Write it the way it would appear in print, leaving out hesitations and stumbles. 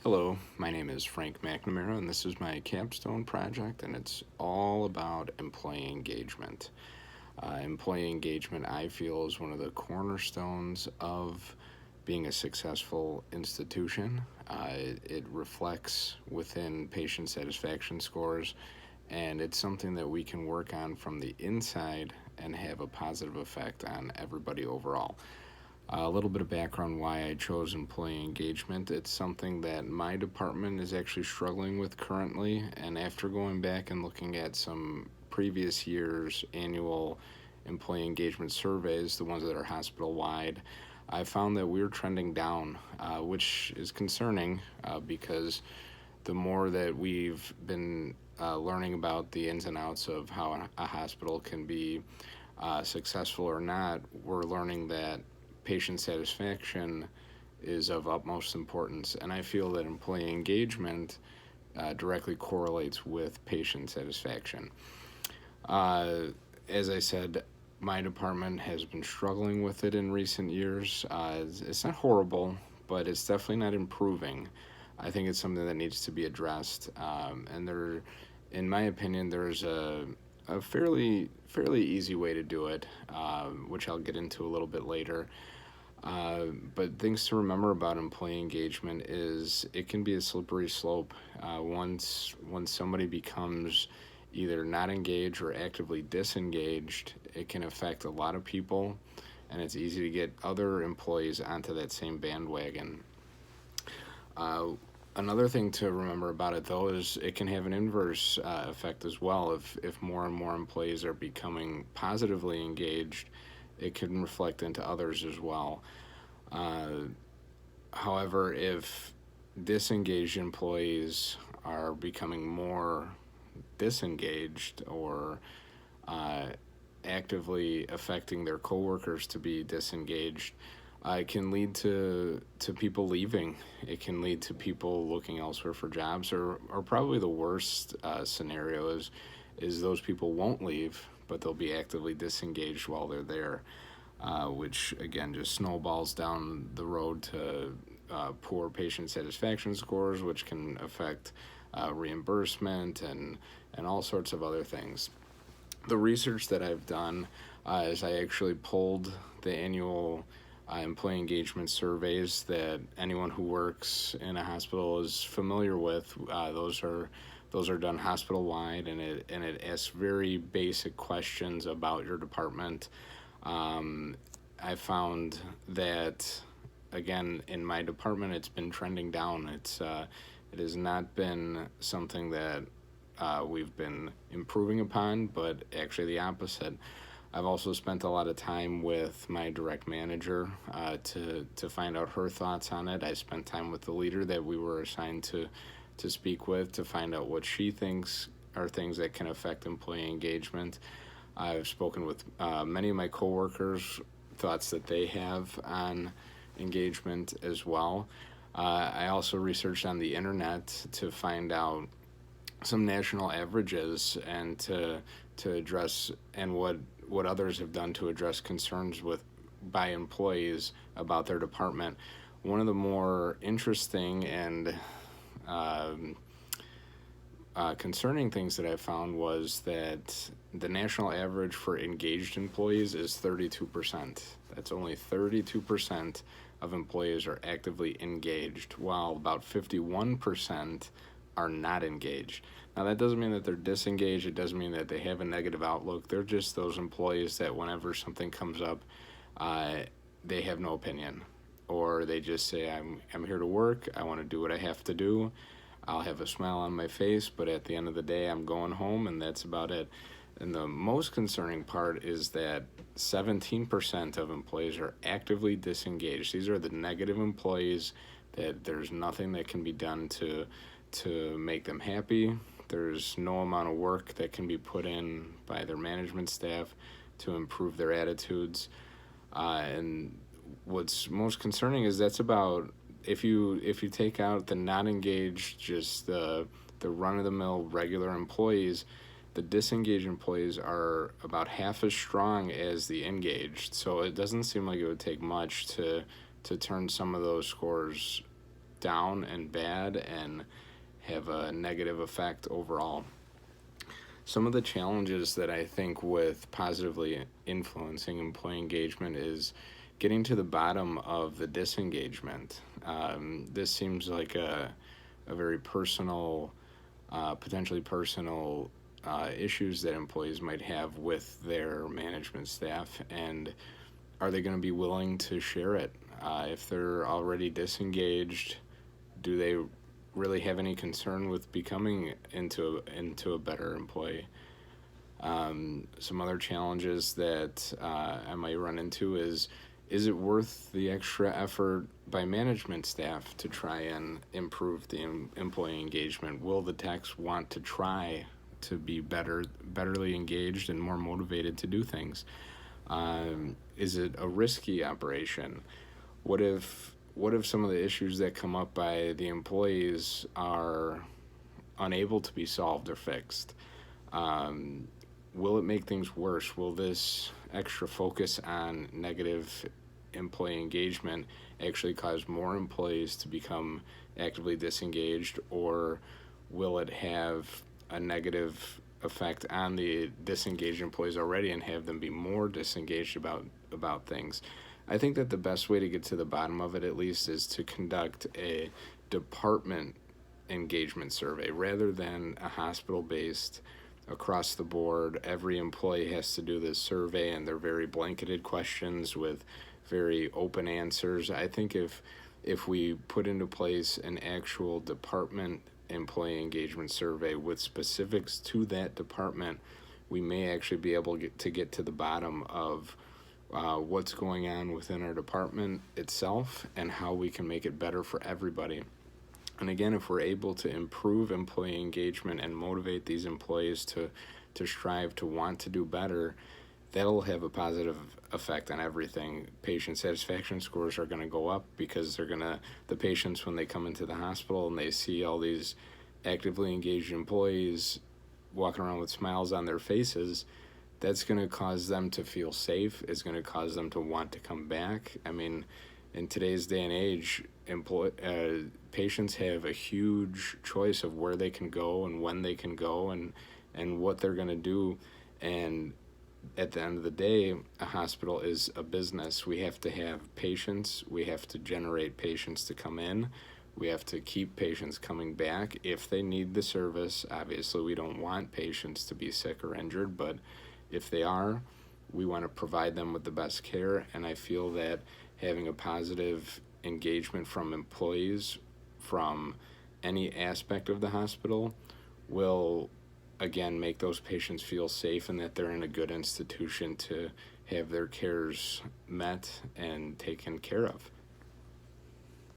Hello, my name is Frank McNamara, and this is my capstone project, and it's all about employee engagement. Employee engagement, I feel, is one of the cornerstones of being a successful institution. It reflects within patient satisfaction scores, and it's something that we can work on from the inside and have a positive effect on everybody overall. A little bit of background why I chose employee engagement. It's something that my department is actually struggling with currently, and after going back and looking at some previous years' annual employee engagement surveys, the ones that are hospital wide, I found that we're trending down, which is concerning because the more that we've been learning about the ins and outs of how a hospital can be successful or not, we're learning that patient satisfaction is of utmost importance. And I feel that employee engagement directly correlates with patient satisfaction. Uh, as I said, my department has been struggling with it in recent years. It's not horrible, but it's definitely not improving. I think it's something that needs to be addressed. And there, in my opinion, there's a fairly easy way to do it, which I'll get into a little bit later. But things to remember about employee engagement is it can be a slippery slope. Once somebody becomes either not engaged or actively disengaged, it can affect a lot of people, and it's easy to get other employees onto that same bandwagon. Uh, Another thing to remember about it, though, is it can have an inverse effect as well. If more and more employees are becoming positively engaged, it can reflect into others as well. Uh, However, if disengaged employees are becoming more disengaged or uh, actively affecting their coworkers to be disengaged, it can lead to people leaving. It can lead to people looking elsewhere for jobs, or probably the worst scenario is those people won't leave, but they'll be actively disengaged while they're there, which again just snowballs down the road to poor patient satisfaction scores, which can affect reimbursement and all sorts of other things. The research that I've done is I actually pulled the annual employee engagement surveys that anyone who works in a hospital is familiar with. Those are done hospital wide, and it asks very basic questions about your department. I found that again in my department it's been trending down. It has not been something that we've been improving upon, but actually the opposite. I've also spent a lot of time with my direct manager to find out her thoughts on it. I spent time with the leader that we were assigned to speak with to find out what she thinks are things that can affect employee engagement. I've spoken with many of my coworkers, thoughts that they have on engagement as well. I also researched on the internet to find out some national averages and to address and what others have done to address concerns with by employees about their department. One of the more interesting and um, concerning things that I found was that the national average for engaged employees is 32%. That's only 32% of employees are actively engaged, while about 51% are not engaged. Now, that doesn't mean that they're disengaged. It doesn't mean that they have a negative outlook. They're just those employees that whenever something comes up, uh, they have no opinion. Or they just say, I'm here to work. I want to do what I have to do. I'll have a smile on my face, but at the end of the day, I'm going home, and that's about it. And the most concerning part is that 17% of employees are actively disengaged. These are the negative employees that there's nothing that can be done to make them happy. There's no amount of work that can be put in by their management staff to improve their attitudes. And what's most concerning is that's about if you take out the not engaged, just the run of the mill regular employees, the disengaged employees are about half as strong as the engaged. So it doesn't seem like it would take much to turn some of those scores down and bad and have a negative effect overall. Some of the challenges that I think with positively influencing employee engagement is getting to the bottom of the disengagement. This seems like a very personal, potentially personal issues that employees might have with their management staff, and are they going to be willing to share it? If they're already disengaged, do they really have any concern with becoming into a better employee? Some other challenges that I might run into is it worth the extra effort by management staff to try and improve the employee engagement? Will the techs want to try to be betterly engaged and more motivated to do things? Is it a risky operation? What if some of the issues that come up by the employees are unable to be solved or fixed? Will it make things worse? Will this extra focus on negative employee engagement actually cause more employees to become actively disengaged, or will it have a negative effect on the disengaged employees already and have them be more disengaged about things? I think that the best way to get to the bottom of it, at least, is to conduct a department engagement survey rather than a hospital based across the board. Every employee has to do this survey, and they're very blanketed questions with very open answers. I think if we put into place an actual department employee engagement survey with specifics to that department, we may actually be able to get to the bottom of what's going on within our department itself and how we can make it better for everybody. And again, if we're able to improve employee engagement and motivate these employees to strive to want to do better, that'll have a positive effect on everything. Patient satisfaction scores are going to go up because the patients, when they come into the hospital and they see all these actively engaged employees walking around with smiles on their faces, that's going to cause them to feel safe. It's going to cause them to want to come back. I mean, in today's day and age, patients have a huge choice of where they can go and when they can go and what they're going to do. And at the end of the day, a hospital is a business. We have to have patients. We have to generate patients to come in. We have to keep patients coming back if they need the service. Obviously, we don't want patients to be sick or injured, but if they are, we want to provide them with the best care. And I feel that having a positive engagement from employees from any aspect of the hospital will, again, make those patients feel safe and that they're in a good institution to have their cares met and taken care of.